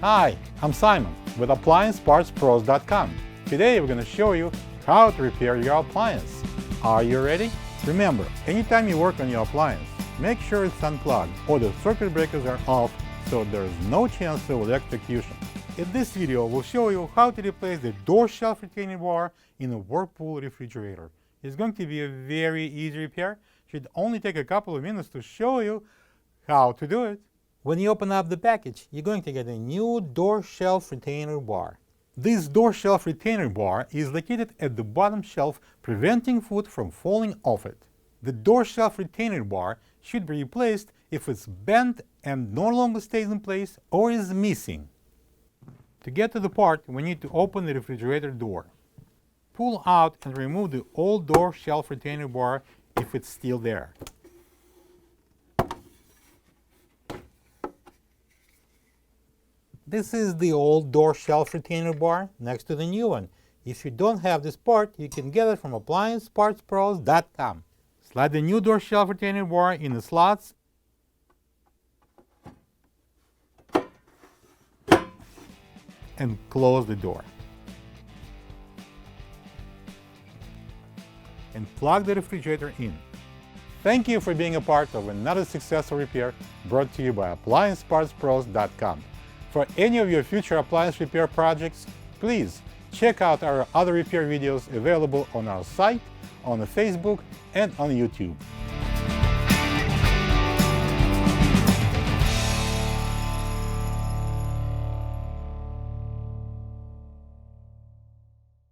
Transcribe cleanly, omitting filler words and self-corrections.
Hi, I'm Simon with AppliancePartsPros.com. Today we're going to show you how to repair your appliance. Are you ready? Remember, anytime you work on your appliance, make sure it's unplugged or the circuit breakers are off so there is no chance of electrocution. In this video, we'll show you how to replace the door shelf retaining bar in a Whirlpool refrigerator. It's going to be a very easy repair. Should only take a couple of minutes to show you how to do it. When you open up the package, you're going to get a new door shelf retainer bar. This door shelf retainer bar is located at the bottom shelf, preventing food from falling off it. The door shelf retainer bar should be replaced if it's bent and no longer stays in place or is missing. To get to the part, we need to open the refrigerator door. Pull out and remove the old door shelf retainer bar if it's still there. This is the old door shelf retainer bar next to the new one. If you don't have this part, you can get it from AppliancePartsPros.com. Slide the new door shelf retainer bar in the slots and close the door. And plug the refrigerator in. Thank you for being a part of another successful repair brought to you by AppliancePartsPros.com. For any of your future appliance repair projects, please check out our other repair videos available on our site, on Facebook, and on YouTube.